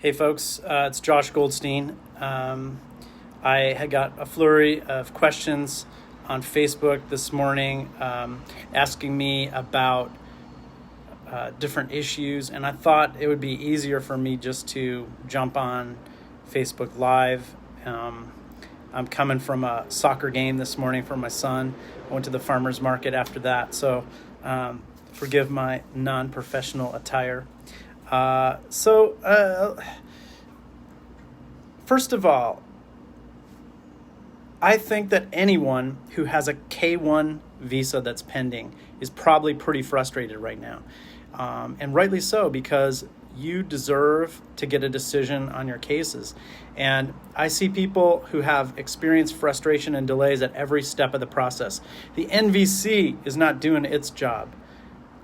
Hey folks, it's Josh Goldstein. I had got a flurry of questions on Facebook this morning asking me about different issues, and I thought it would be easier for me just to jump on Facebook Live. I'm coming from a soccer game this morning for my son. I went to the farmer's market after that, so forgive my non-professional attire. First of all, I think that anyone who has a K-1 visa that's pending is probably pretty frustrated right now. And rightly so, because you deserve to get a decision on your cases. And I see people who have experienced frustration and delays at every step of the process. The NVC is not doing its job.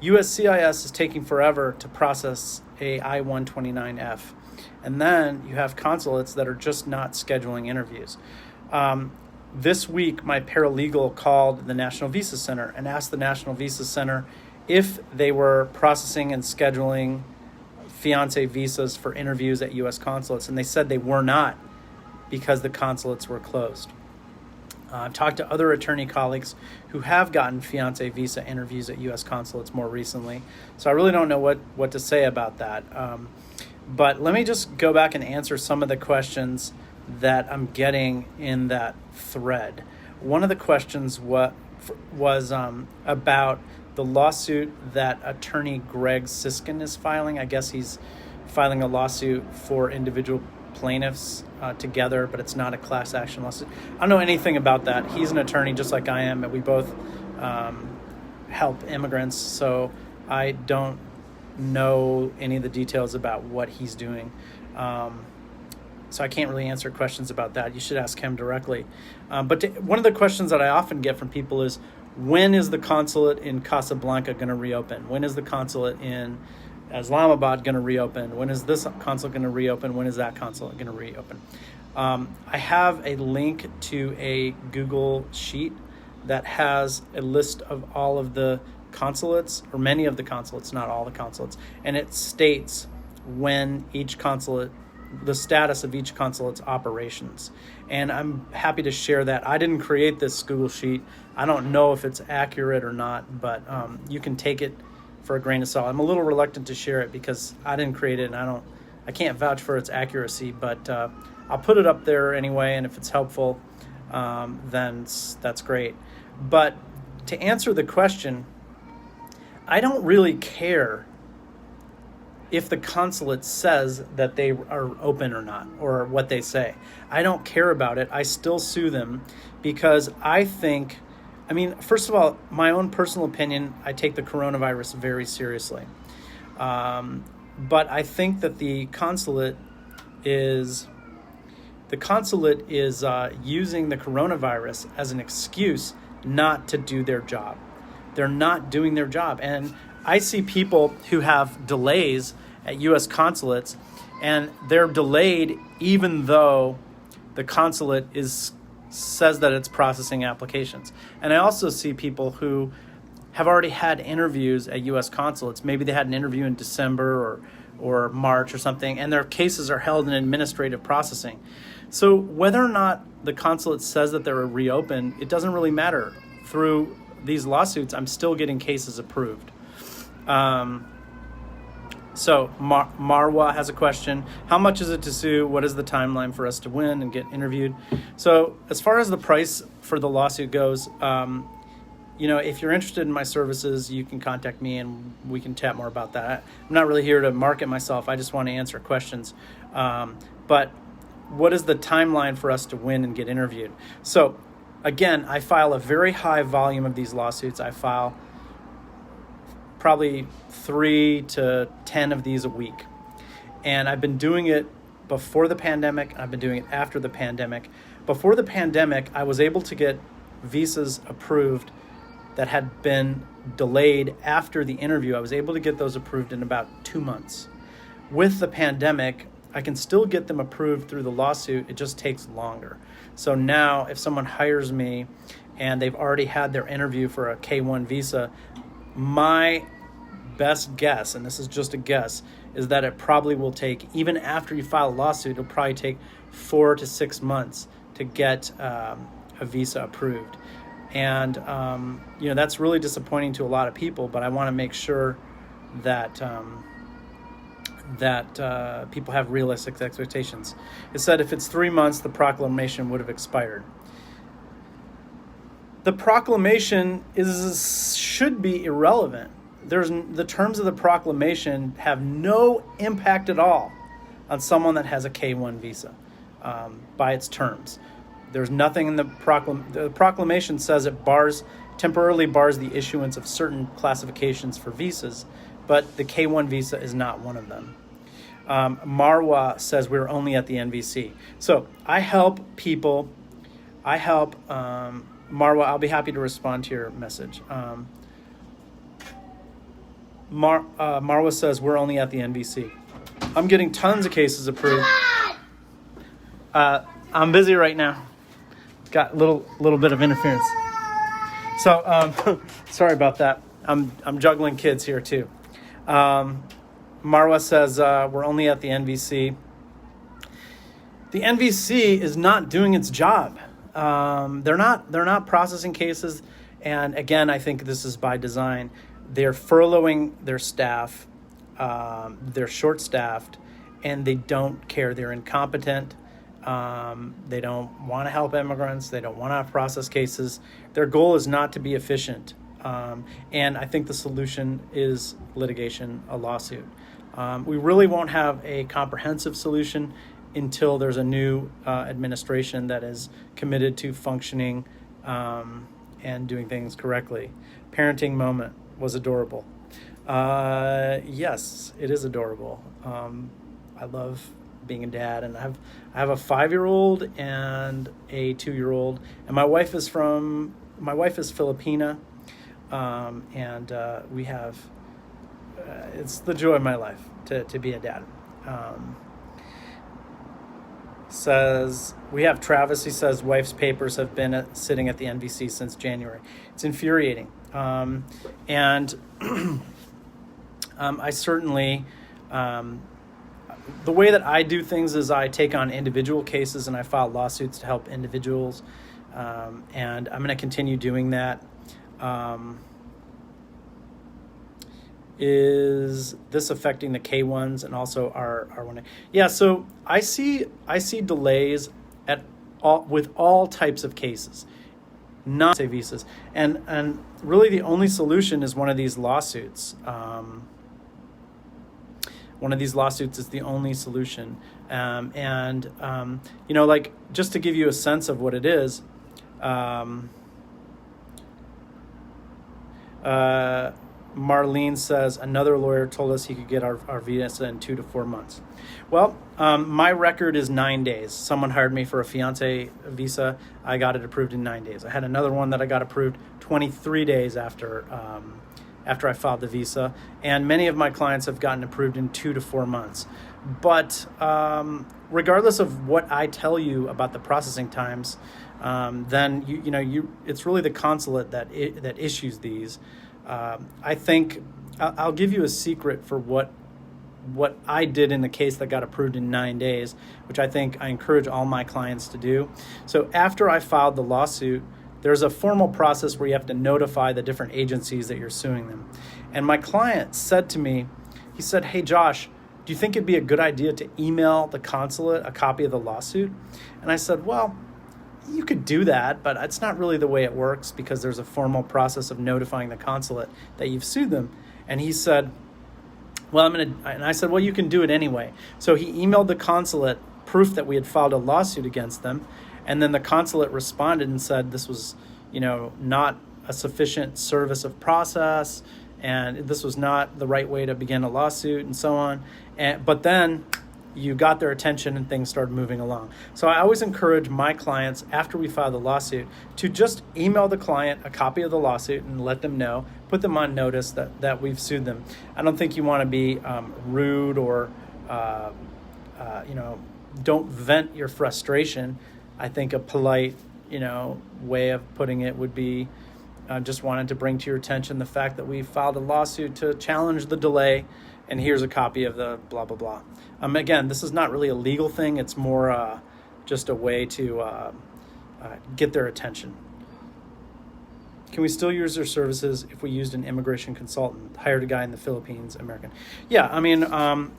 USCIS is taking forever to process a I-129F. And then you have consulates that are just not scheduling interviews. This week, my paralegal called the National Visa Center and asked the National Visa Center if they were processing and scheduling fiancé visas for interviews at U.S. consulates. And they said they were not because the consulates were closed. I've talked to other attorney colleagues who have gotten fiancé visa interviews at U.S. consulates more recently. So I really don't know what to say about that. But let me just go back and answer some of the questions that I'm getting in that thread. One of the questions was about the lawsuit that attorney Greg Siskin is filing. I guess he's filing a lawsuit for individual plaintiffs together, but it's not a class action lawsuit. I don't know anything about that. He's an attorney just like I am, and we both help immigrants, so I don't know any of the details about what he's doing. So I can't really answer questions about that. You should ask him directly. One of the questions that I often get from people is, when is the consulate in Casablanca going to reopen? When is the consulate in Islamabad going to reopen? When is this consulate going to reopen? When is that consulate going to reopen? I have a link to a Google sheet that has a list of all of the consulates, or many of the consulates, not all the consulates, and it states when each consulate, the status of each consulate's operations. And I'm happy to share that. I didn't create this Google sheet. I don't know if it's accurate or not, but you can take it for a grain of salt. I'm a little reluctant to share it because I didn't create it, and I can't vouch for its accuracy, but I'll put it up there anyway, and if it's helpful, then that's great. But to answer the question, I don't really care if the consulate says that they are open or not, or what they say. I don't care about it. I still sue them because I think, first of all, my own personal opinion, I take the coronavirus very seriously. But I think that the consulate is using the coronavirus as an excuse not to do their job. They're not doing their job. And I see people who have delays at U.S. consulates, and they're delayed even though the consulate says that it's processing applications. And I also see people who have already had interviews at U.S. consulates. Maybe they had an interview in December or March or something, and their cases are held in administrative processing. So whether or not the consulate says that they're reopened, it doesn't really matter. Through these lawsuits, I'm still getting cases approved. So Marwa has a question. How much is it to sue? What is the timeline for us to win and get interviewed? So as far as the price for the lawsuit goes, if you're interested in my services, you can contact me and we can chat more about that. I'm not really here to market myself. I just want to answer questions. But what is the timeline for us to win and get interviewed? So again, I file a very high volume of these lawsuits. I file probably 3 to 10 of these a week. And I've been doing it before the pandemic, and I've been doing it after the pandemic. Before the pandemic, I was able to get visas approved that had been delayed after the interview. I was able to get those approved in about 2 months. With the pandemic, I can still get them approved through the lawsuit. It just takes longer. So now if someone hires me and they've already had their interview for a K-1 visa, my best guess, and this is just a guess, is that it probably will take, even after you file a lawsuit, it'll probably take 4 to 6 months to get a visa approved. And, that's really disappointing to a lot of people, but I want to make sure that people have realistic expectations. It said if it's 3 months, the proclamation would have expired. The proclamation should be irrelevant. The terms of the proclamation have no impact at all on someone that has a K-1 visa by its terms. There's nothing in the proclamation says it temporarily bars the issuance of certain classifications for visas, but the K-1 visa is not one of them. Marwa says we're only at the NVC. So I help people. Marwa, I'll be happy to respond to your message. Marwa says we're only at the NVC. I'm getting tons of cases approved. I'm busy right now. Got a little bit of interference. So sorry about that. I'm juggling kids here too. Marwa says we're only at the NVC. The NVC is not doing its job. They're not processing cases, and again, I think this is by design. They're furloughing their staff. They're short-staffed, and they don't care. They're incompetent. They don't want to help immigrants. They don't want to process cases. Their goal is not to be efficient. And I think the solution is litigation, a lawsuit. We really won't have a comprehensive solution until there's a new administration that is committed to functioning and doing things correctly. Parenting moment was adorable. Yes, it is adorable. I love being a dad, and I have a 5-year-old and a 2-year-old, and my wife is Filipina, and we have it's the joy of my life to be a dad. Says we have Travis. He says wife's papers have been sitting at the NVC since January. It's infuriating, and I certainly. The way that I do things is I take on individual cases and I file lawsuits to help individuals, and I'm going to continue doing that. Is this affecting the K-1s and also our R1A? Yeah, so I see delays with all types of cases, not say visas, and really the only solution is one of these lawsuits. One of these lawsuits is the only solution. Like just to give you a sense of what it is, Marlene says another lawyer told us he could get our visa in 2 to 4 months. Well, my record is 9 days. Someone hired me for a fiance visa. I got it approved in 9 days. I had another one that I got approved 23 days after I filed the visa, and many of my clients have gotten approved in 2 to 4 months. But regardless of what I tell you about the processing times, then it's really the consulate that issues these. I think I'll give you a secret for what I did in the case that got approved in 9 days, which I think I encourage all my clients to do. So after I filed the lawsuit, there's a formal process where you have to notify the different agencies that you're suing them. And my client said to me, he said, "Hey, Josh, do you think it'd be a good idea to email the consulate a copy of the lawsuit?" And I said, "Well, you could do that, but it's not really the way it works because there's a formal process of notifying the consulate that you've sued them." And he said, and I said, "Well, you can do it anyway." So he emailed the consulate proof that we had filed a lawsuit against them. And then the consulate responded and said this was, not a sufficient service of process, and this was not the right way to begin a lawsuit, and so on. But then you got their attention and things started moving along. So I always encourage my clients, after we file the lawsuit, to just email the client a copy of the lawsuit and let them know, put them on notice that we've sued them. I don't think you want to be rude or, don't vent your frustration. I think a polite, way of putting it would be, I just wanted to bring to your attention the fact that we filed a lawsuit to challenge the delay, and here's a copy of the blah, blah, blah. Again, this is not really a legal thing. It's more just a way to get their attention. Can we still use their services if we used an immigration consultant, hired a guy in the Philippines, American? Yeah, I mean,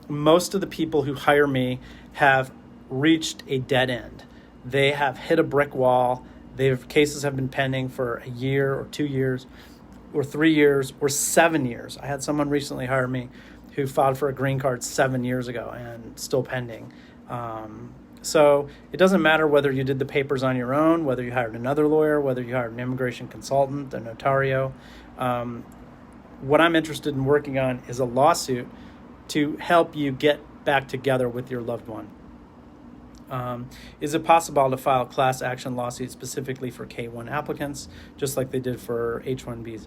most of the people who hire me have reached a dead end. They have hit a brick wall. Their cases have been pending for a year or 2 years or 3 years or 7 years. I had someone recently hire me who filed for a green card 7 years ago and still pending. So it doesn't matter whether you did the papers on your own, whether you hired another lawyer, whether you hired an immigration consultant, a notario. What I'm interested in working on is a lawsuit to help you get back together with your loved one. Is it possible to file a class action lawsuit specifically for K-1 applicants, just like they did for H-1Bs?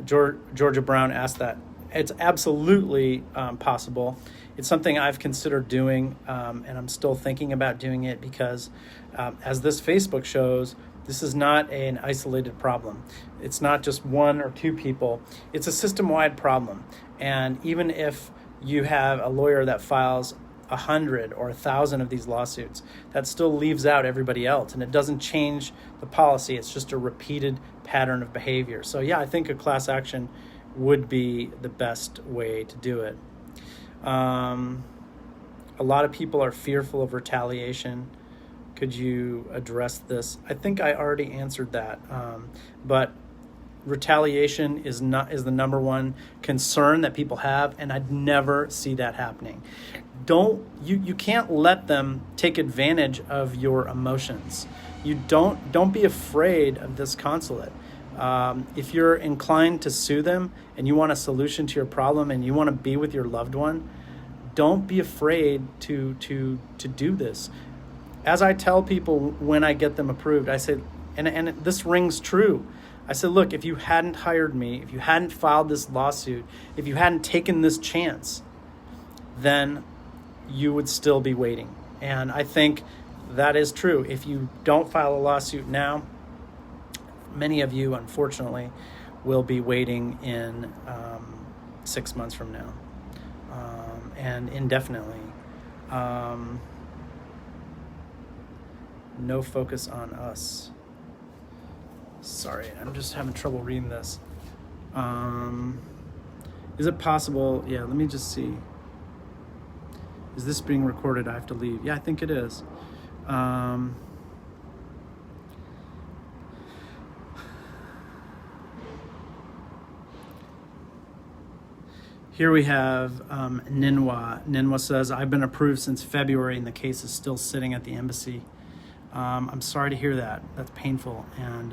Georgia Brown asked that. It's absolutely possible. It's something I've considered doing, and I'm still thinking about doing it because, as this Facebook shows, this is not an isolated problem. It's not just one or two people. It's a system-wide problem. And even if you have a lawyer that files 100 or 1,000 of these lawsuits, that still leaves out everybody else, and it doesn't change the policy. It's just a repeated pattern of behavior. So yeah, I think a class action would be the best way to do it. A lot of people are fearful of retaliation. Could you address this? I think I already answered that. But retaliation is the number one concern that people have, and I'd never see that happening. You can't let them take advantage of your emotions. Don't be afraid of this consulate. If you're inclined to sue them and you want a solution to your problem and you want to be with your loved one, don't be afraid to do this. As I tell people when I get them approved, I say, and this rings true, I said, look, if you hadn't hired me, if you hadn't filed this lawsuit, if you hadn't taken this chance, then you would still be waiting. And I think that is true. If you don't file a lawsuit now, many of you, unfortunately, will be waiting in 6 months from now, and indefinitely. No focus on us. Sorry, I'm just having trouble reading this. Is it possible? Yeah, let me just see. Is this being recorded? I have to leave. Yeah, I think it is. Here we have Ninwa. Ninwa says, I've been approved since February and the case is still sitting at the embassy. I'm sorry to hear that. That's painful, and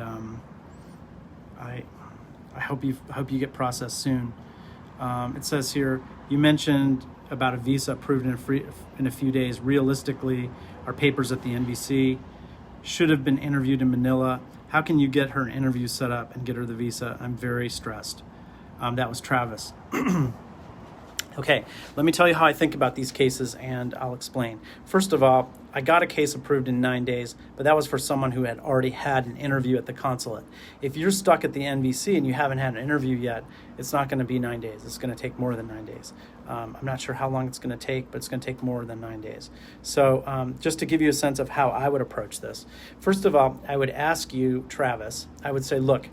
I hope you get processed soon. It says here, you mentioned about a visa approved in a few days. Realistically, our papers at the NVC should have been interviewed in Manila. How can you get her an interview set up and get her the visa? I'm very stressed. That was Travis. Okay, let me tell you how I think about these cases, and I'll explain. First of all, I got a case approved in 9 days, but that was for someone who had already had an interview at the consulate. If you're stuck at the NVC and you haven't had an interview yet, it's not going to be 9 days. It's going to take more than 9 days. I'm not sure how long it's going to take, but it's going to take more than 9 days. So just to give you a sense of how I would approach this. First of all, I would ask you, Travis, I would say, look,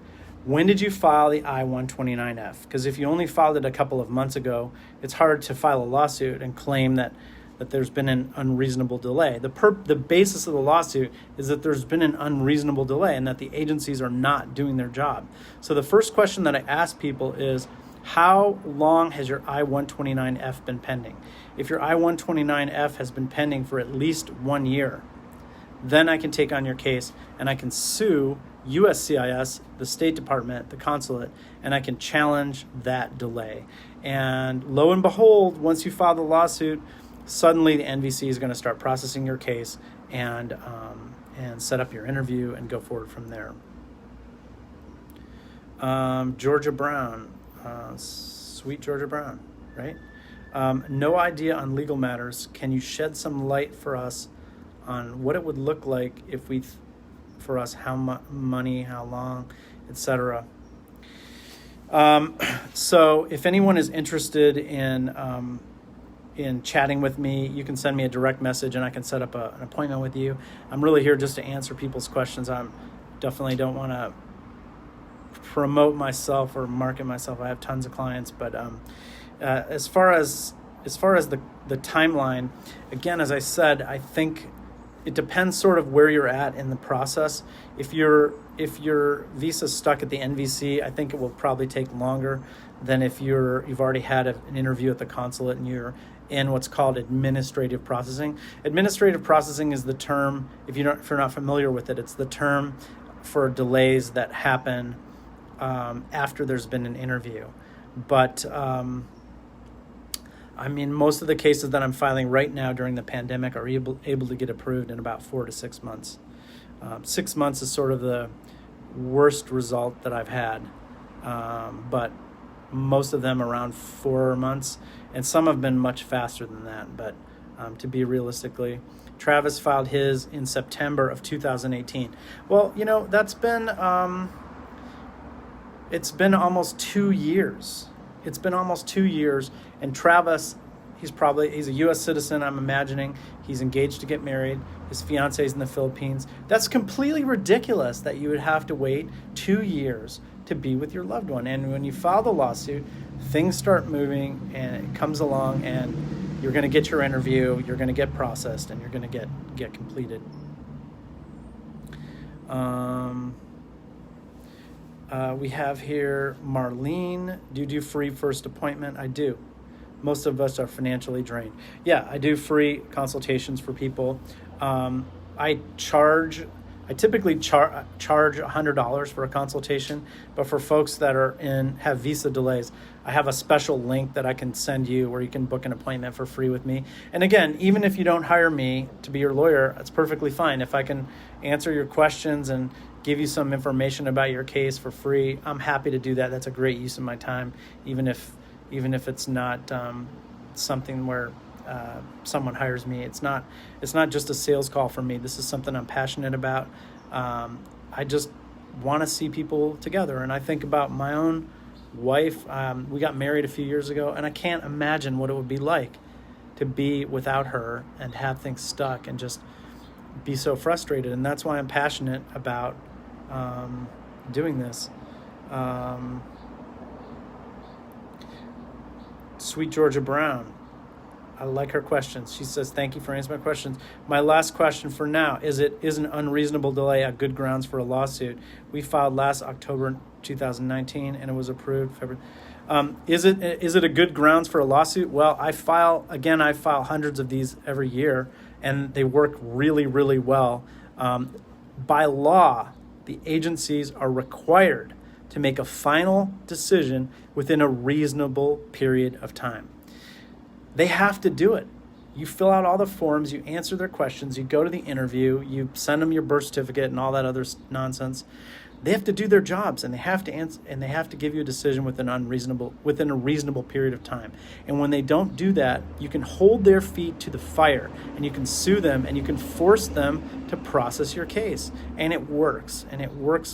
when did you file the I-129F? Because if you only filed it a couple of months ago, it's hard to file a lawsuit and claim that there's been an unreasonable delay. The basis of the lawsuit is that there's been an unreasonable delay and that the agencies are not doing their job. So the first question that I ask people is, how long has your I-129F been pending? If your I-129F has been pending for at least 1 year, then I can take on your case and I can sue USCIS, the State Department, the consulate, and I can challenge that delay. And lo and behold, once you file the lawsuit, suddenly the NVC is going to start processing your case and set up your interview and go forward from there. Georgia Brown, sweet Georgia Brown, right? No idea on legal matters. Can you shed some light for us on what it would look like if for us, how much money, how long, etc.? So if anyone is interested in chatting with me, you can send me a direct message and I can set up an appointment with you. I'm really here just to answer people's questions. I definitely don't want to promote myself or market myself. I have tons of clients, but as far as the timeline, again, as I said, I think it depends sort of where you're at in the process. If your visa's stuck at the NVC, I think it will probably take longer than if you've already had an interview at the consulate and you're in what's called administrative processing. Administrative processing is the term, if you're not familiar with it, it's the term for delays that happen after there's been an interview. But most of the cases that I'm filing right now during the pandemic are able to get approved in about 4 to 6 months. 6 months is sort of the worst result that I've had, but most of them around 4 months, and some have been much faster than that. But to be realistically, Travis filed his in September of 2018. Well, that's been it's been almost 2 years. It's been almost 2 years, and Travis, he's a U.S. citizen, I'm imagining. He's engaged to get married. His fiance's in the Philippines. That's completely ridiculous that you would have to wait 2 years to be with your loved one. And when you file the lawsuit, things start moving, and it comes along, and you're going to get your interview, you're going to get processed, and you're going to get completed. We have here Marlene. Do you do free first appointment? I do. Most of us are financially drained. Yeah, I do free consultations for people. I typically charge $100 for a consultation, but for folks that have visa delays, I have a special link that I can send you where you can book an appointment for free with me. And again, even if you don't hire me to be your lawyer, it's perfectly fine. If I can answer your questions and give you some information about your case for free, I'm happy to do that. That's a great use of my time, even if it's not something where someone hires me. It's not just a sales call for me. This is something I'm passionate about. I just want to see people together, and I think about my own wife. We got married a few years ago, and I can't imagine what it would be like to be without her and have things stuck and just be so frustrated. And that's why I'm passionate about doing this. Sweet Georgia Brown, I like her questions. She says, thank you for answering my questions. My last question for now, is an unreasonable delay a good grounds for a lawsuit? We filed last October 2019 and it was approved February. Is it a good grounds for a lawsuit? Well, I file hundreds of these every year, and they work really, really well. By law, the agencies are required to make a final decision within a reasonable period of time. They have to do it. You fill out all the forms, you answer their questions, you go to the interview, you send them your birth certificate and all that other nonsense. They have to do their jobs, and they have to answer, and they have to give you a decision within a reasonable period of time. And when they don't do that, you can hold their feet to the fire, and you can sue them, and you can force them to process your case. And it works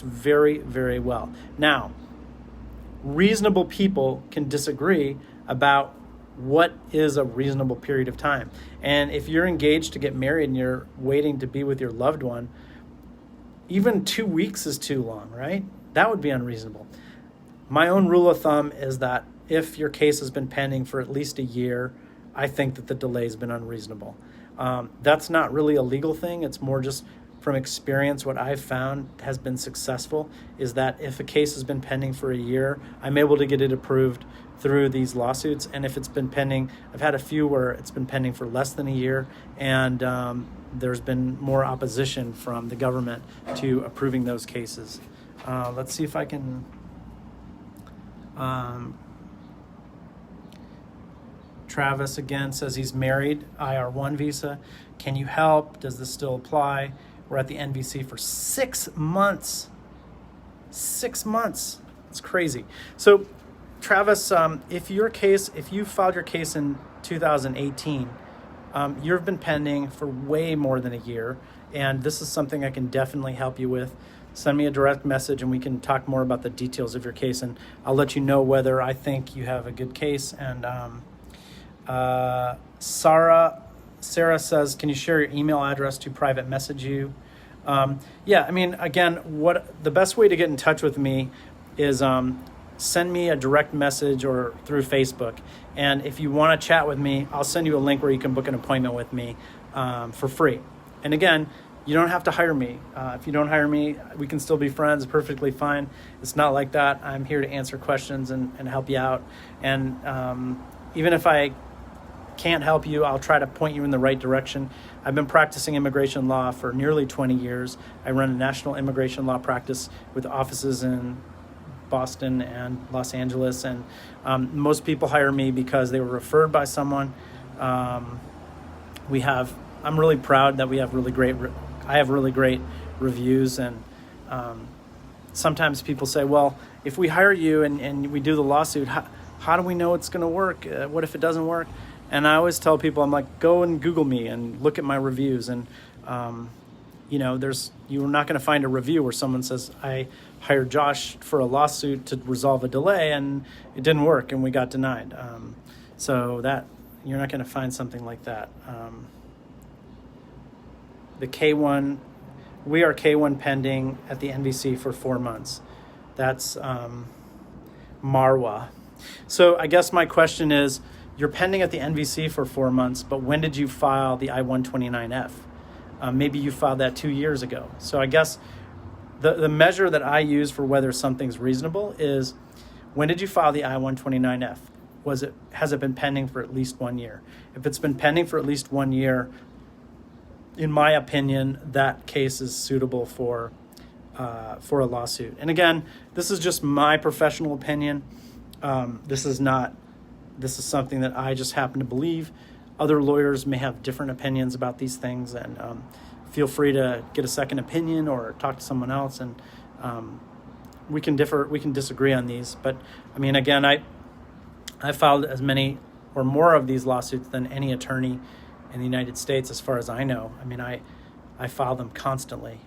very, very well. Now, reasonable people can disagree about what is a reasonable period of time. And if you're engaged to get married and you're waiting to be with your loved one, even 2 weeks is too long, right? That would be unreasonable. My own rule of thumb is that if your case has been pending for at least a year, I think that the delay has been unreasonable. That's not really a legal thing. It's more just from experience. What I've found has been successful is that if a case has been pending for a year, I'm able to get it approved through these lawsuits. And if it's been pending, I've had a few where it's been pending for less than a year, and there's been more opposition from the government to approving those cases. Let's see if I can... Travis again says he's married, IR1 visa. Can you help? Does this still apply? We're at the NVC for 6 months. 6 months. It's crazy. So, Travis, if you filed your case in 2018, you've been pending for way more than a year, and this is something I can definitely help you with. send me a direct message and we can talk more about the details of your case, and I'll let you know whether I think you have a good case. And Sarah says, can you share your email address to private message you? Yeah, I mean, again, what the best way to get in touch with me is send me a direct message or through Facebook. And if you want to chat with me, I'll send you a link where you can book an appointment with me for free. And again, you don't have to hire me. If you don't hire me, we can still be friends, perfectly fine. It's not like that. I'm here to answer questions and help you out. And even if I can't help you, I'll try to point you in the right direction. I've been practicing immigration law for nearly 20 years. I run a national immigration law practice with offices in Boston and Los Angeles, and most people hire me because they were referred by someone. I'm really proud that we have I have really great reviews, and sometimes people say, well, if we hire you and we do the lawsuit, how do we know it's going to work? What if it doesn't work? And I always tell people, I'm like, go and Google me and look at my reviews. And, you're not going to find a review where someone says, I hired Josh for a lawsuit to resolve a delay and it didn't work and we got denied. So that you're not going to find something like that. The K1, we are K1 pending at the NVC for 4 months. That's Marwa. So I guess my question is, you're pending at the NVC for 4 months, but when did you file the I-129F? Maybe you filed that 2 years ago. So I guess the measure that I use for whether something's reasonable is, when did you file the I-129F? Has it been pending for at least 1 year? If it's been pending for at least 1 year, in my opinion, that case is suitable for a lawsuit. And again, this is just my professional opinion. This is something that I just happen to believe. Other lawyers may have different opinions about these things, and feel free to get a second opinion or talk to someone else, and we can disagree on these. But I mean, again, I filed as many or more of these lawsuits than any attorney in the United States, as far as I know. I mean, I file them constantly,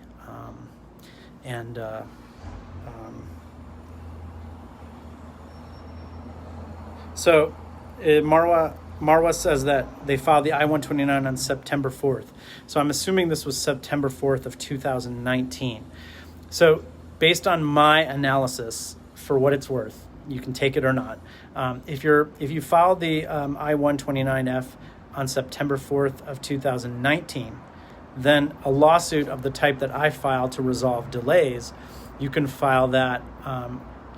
so Marwa says that they filed the I-129 on September 4th. So I'm assuming this was September 4th of 2019. So based on my analysis, for what it's worth, you can take it or not. If you filed the I-129F on September 4th of 2019, then a lawsuit of the type that I filed to resolve delays, you can file that.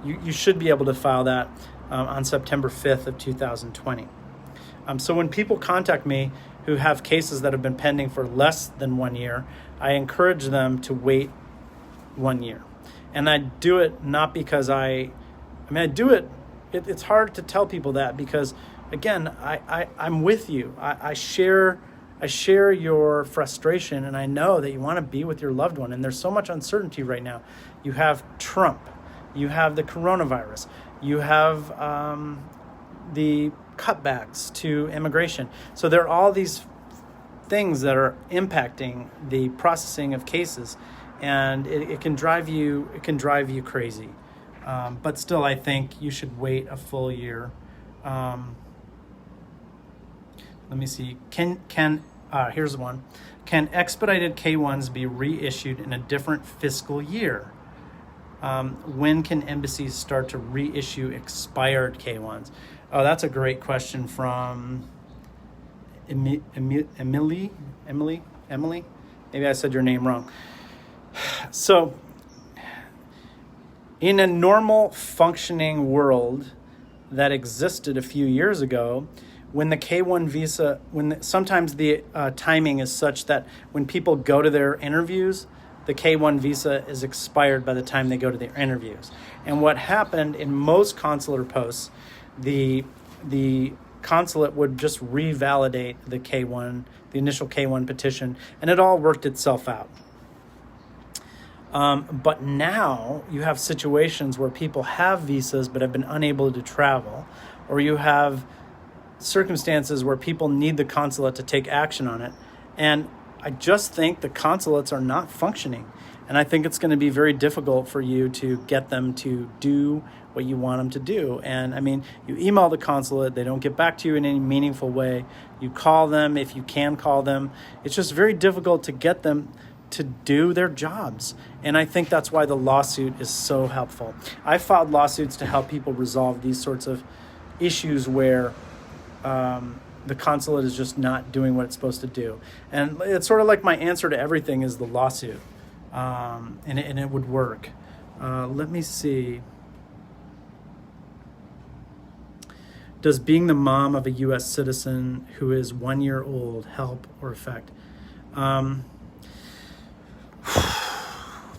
You should be able to file that on September 5th of 2020. So when people contact me who have cases that have been pending for less than 1 year, I encourage them to wait 1 year. And I do it not because it's hard to tell people that, because again, I'm with you. I share your frustration, and I know that you want to be with your loved one, and there's so much uncertainty right now. You have Trump, you have the coronavirus, you have the cutbacks to immigration. So there are all these things that are impacting the processing of cases, and it can drive you crazy. But still, I think you should wait a full year. Let me see. Here's one. Can expedited K-1s be reissued in a different fiscal year? When can embassies start to reissue expired K-1s? Oh, that's a great question from Emily. Maybe I said your name wrong. So, in a normal functioning world that existed a few years ago, when the K-1 visa, sometimes the timing is such that when people go to their interviews, the K-1 visa is expired by the time they go to their interviews. And what happened in most consular posts, the consulate would just revalidate the K-1, the initial K-1 petition, and it all worked itself out. But now you have situations where people have visas but have been unable to travel, or you have circumstances where people need the consulate to take action on it. And I just think the consulates are not functioning. And I think it's going to be very difficult for you to get them to do what you want them to do. And I mean, you email the consulate, they don't get back to you in any meaningful way. You call them if you can call them. It's just very difficult to get them to do their jobs. And I think that's why the lawsuit is so helpful. I filed lawsuits to help people resolve these sorts of issues where the consulate is just not doing what it's supposed to do. And it's sort of like my answer to everything is the lawsuit. And it would work. Let me see. Does being the mom of a U.S. citizen who is 1 year old help or affect?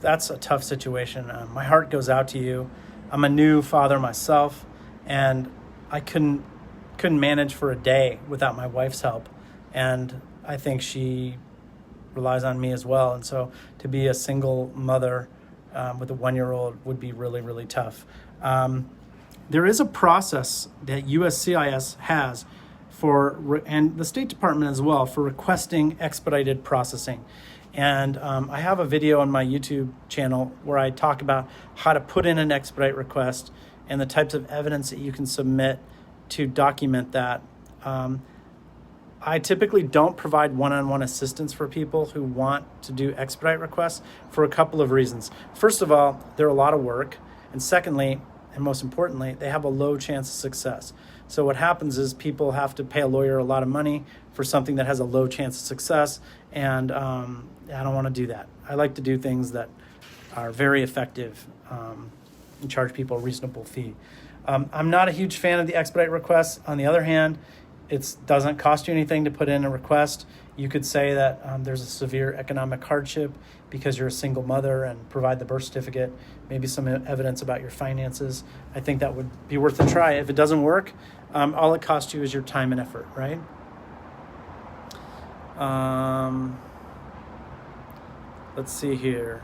That's a tough situation. My heart goes out to you. I'm a new father myself, and I couldn't manage for a day without my wife's help. And I think she relies on me as well. And so to be a single mother with a 1 year old would be really, really tough. There is a process that USCIS has and the State Department as well, for requesting expedited processing. And I have a video on my YouTube channel where I talk about how to put in an expedite request and the types of evidence that you can submit to document that. I typically don't provide one-on-one assistance for people who want to do expedite requests for a couple of reasons. First of all, they're a lot of work. And secondly, and most importantly, they have a low chance of success. So what happens is people have to pay a lawyer a lot of money for something that has a low chance of success. And I don't want to do that. I like to do things that are very effective and charge people a reasonable fee. I'm not a huge fan of the expedite request. On the other hand, it doesn't cost you anything to put in a request. You could say that there's a severe economic hardship because you're a single mother and provide the birth certificate, maybe some evidence about your finances. I think that would be worth a try. If it doesn't work, all it costs you is your time and effort, right? Let's see here.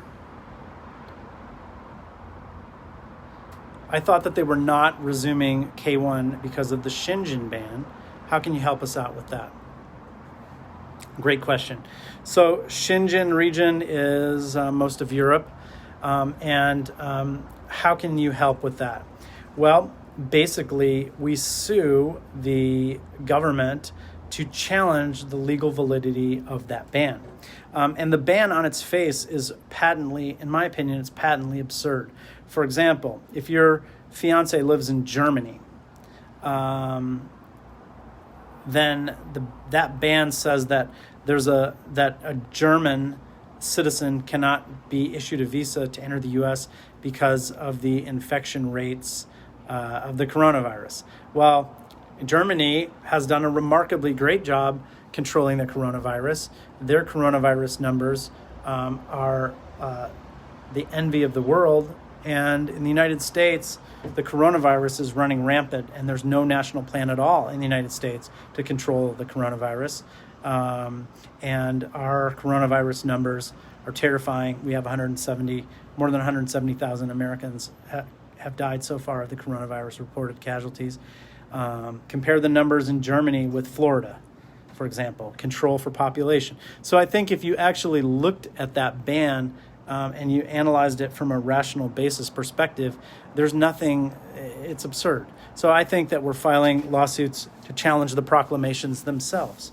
I thought that they were not resuming K1 because of the Shenzhen ban. How can you help us out with that? Great question. So Shenzhen region is most of Europe. And how can you help with that? Well, basically, we sue the government to challenge the legal validity of that ban. And the ban on its face is patently, in my opinion, it's patently absurd. For example, if your fiance lives in Germany, then that ban says that a German citizen cannot be issued a visa to enter the U.S. because of the infection rates of the coronavirus. Well, Germany has done a remarkably great job controlling the coronavirus. Their coronavirus numbers are the envy of the world. And in the United States, the coronavirus is running rampant, and there's no national plan at all in the United States to control the coronavirus. And our coronavirus numbers are terrifying. We have more than 170,000 Americans have died so far of the coronavirus reported casualties. Compare the numbers in Germany with Florida, for example, control for population. So I think if you actually looked at that ban and you analyzed it from a rational basis perspective, there's nothing, it's absurd. So I think that we're filing lawsuits to challenge the proclamations themselves.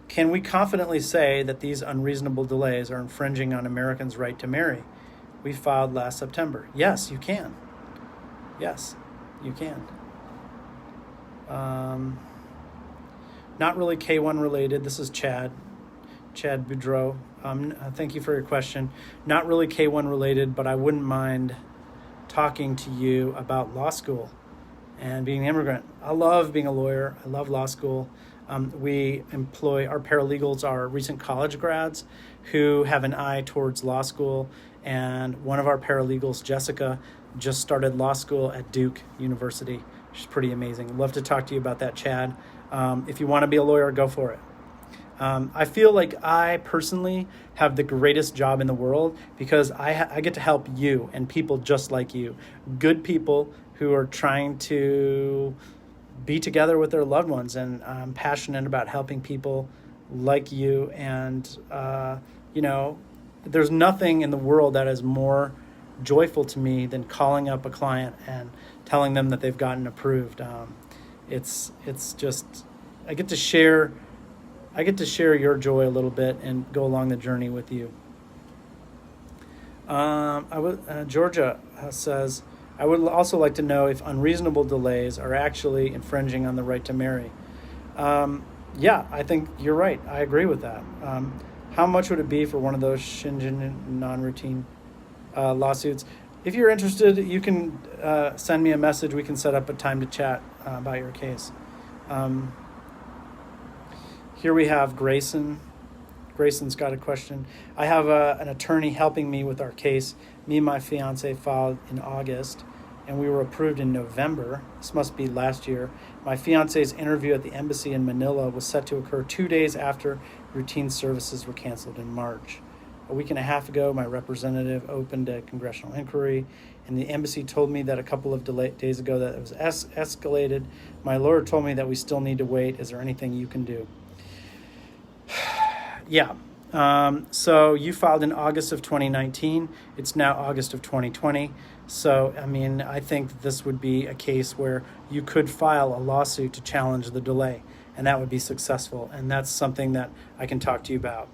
Can we confidently say that these unreasonable delays are infringing on Americans' right to marry? We filed last September. Yes, you can. Yes, you can. Not really K1 related. This is Chad Boudreau. Thank you for your question. Not really K1 related, but I wouldn't mind talking to you about law school and being an immigrant. I love being a lawyer. I love law school. We employ, our paralegals are recent college grads who have an eye towards law school. And one of our paralegals, Jessica, just started law school at Duke University. She's pretty amazing. Love to talk to you about that, Chad. If you want to be a lawyer, go for it. I feel like I personally have the greatest job in the world because I get to help you and people just like you, good people who are trying to be together with their loved ones. And I'm passionate about helping people like you. And, there's nothing in the world that is more joyful to me than calling up a client and telling them that they've gotten approved. It's just, I get to share your joy a little bit and go along the journey with you. Georgia says, I would also like to know if unreasonable delays are actually infringing on the right to marry. Yeah, I think you're right. I agree with that. How much would it be for one of those Shingen non-routine lawsuits? If you're interested, you can send me a message. We can set up a time to chat about your case. Here we have Grayson. Grayson's got a question. I have an attorney helping me with our case. Me and my fiance filed in August, and we were approved in November. This must be last year. My fiance's interview at the embassy in Manila was set to occur 2 days after routine services were canceled in March. A week and a half ago, my representative opened a congressional inquiry, and the embassy told me that a couple of days ago that it was escalated. My lawyer told me that we still need to wait. Is there anything you can do? Yeah. So you filed in August of 2019. It's now August of 2020. So, I think that this would be a case where you could file a lawsuit to challenge the delay, and that would be successful. And that's something that I can talk to you about.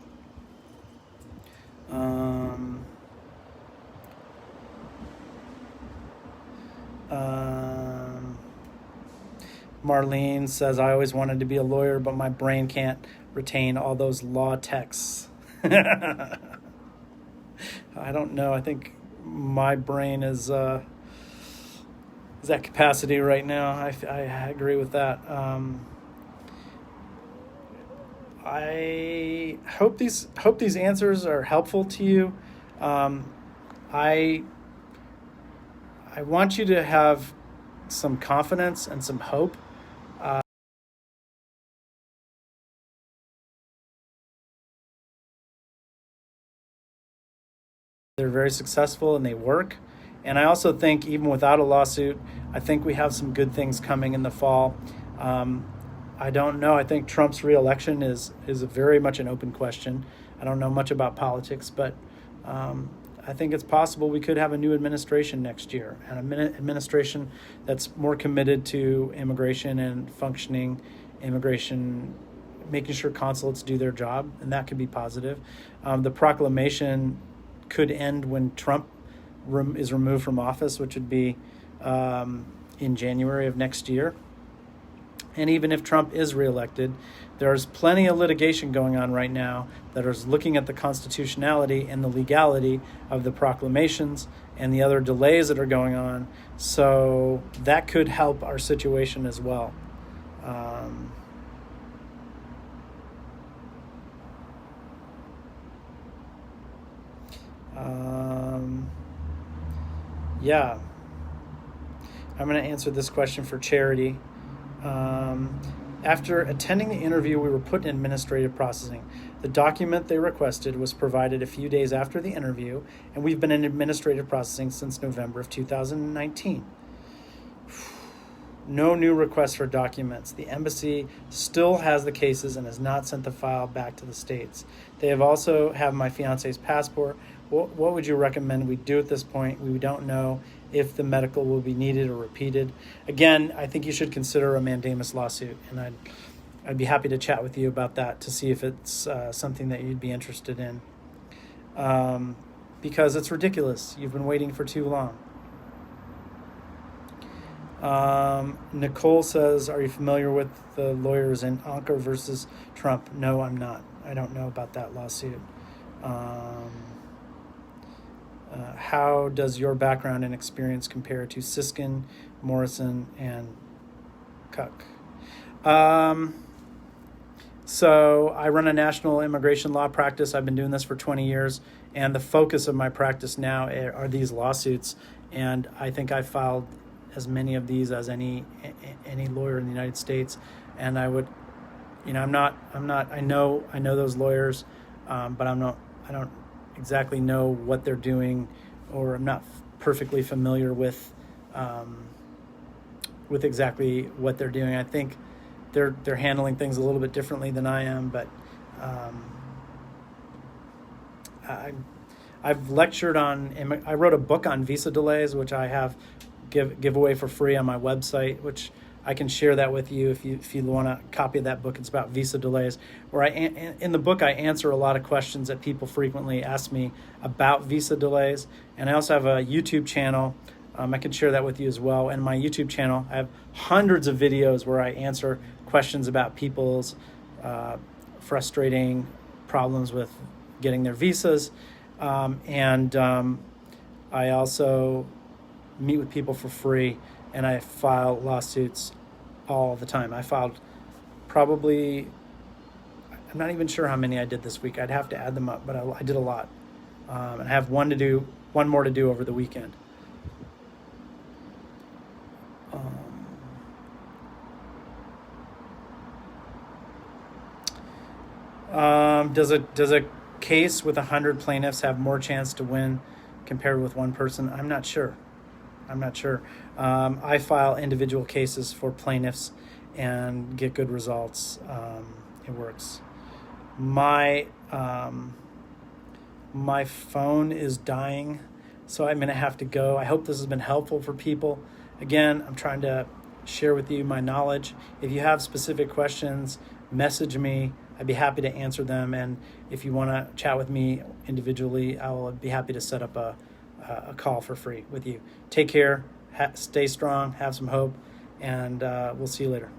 Marlene says, I always wanted to be a lawyer, but my brain can't retain all those law texts. I don't know. I think my brain is at capacity right now. I agree with that. I hope these answers are helpful to you. I want you to have some confidence and some hope. They're very successful and they work. And I also think even without a lawsuit, I think we have some good things coming in the fall. I don't know. I think Trump's reelection is very much an open question. I don't know much about politics, but I think it's possible we could have a new administration next year, and an administration that's more committed to immigration and functioning immigration, making sure consulates do their job, and that could be positive. The proclamation could end when Trump is removed from office, which would be in January of next year. And even if Trump is reelected, there's plenty of litigation going on right now that is looking at the constitutionality and the legality of the proclamations and the other delays that are going on. So that could help our situation as well. Yeah. I'm going to answer this question for Charity. After attending the interview, we were put in administrative processing. The document they requested was provided a few days after the interview, and we've been in administrative processing since November of 2019. No new requests for documents. The embassy still has the cases and has not sent the file back to the States. They also have my fiance's passport. What would you recommend we do at this point? We don't know if the medical will be needed or repeated. Again, I think you should consider a mandamus lawsuit, and I'd be happy to chat with you about that to see if it's something that you'd be interested in. Because it's ridiculous. You've been waiting for too long. Nicole says, are you familiar with the lawyers in Anker versus Trump? No, I'm not. I don't know about that lawsuit. How does your background and experience compare to Siskin, Morrison, and Cook? So I run a national immigration law practice. I've been doing this for 20 years, and the focus of my practice now are these lawsuits. And I think I filed as many of these as any lawyer in the United States, and I would I'm not. I know those lawyers, but I don't exactly know what they're doing, or I'm not perfectly familiar with exactly what they're doing. I think they're handling things a little bit differently than I am, but I've lectured on. I wrote a book on visa delays, which I have give away for free on my website, which I can share that with you if you want a copy of that book. It's about visa delays, where in the book I answer a lot of questions that people frequently ask me about visa delays. And I also have a YouTube channel. I can share that with you as well. And my YouTube channel, I have hundreds of videos where I answer questions about people's frustrating problems with getting their visas. I also meet with people for free, and I file lawsuits all the time. I filed probably, I'm not even sure how many I did this week. I'd have to add them up, but I did a lot. And I have one more to do over the weekend. Does a case with 100 plaintiffs have more chance to win compared with one person? I'm not sure. I file individual cases for plaintiffs and get good results. It works. My phone is dying, so I'm going to have to go. I hope this has been helpful for people. Again, I'm trying to share with you my knowledge. If you have specific questions, message me. I'd be happy to answer them. And if you want to chat with me individually, I'll be happy to set up a call for free with you. Take care, stay strong, have some hope, and we'll see you later.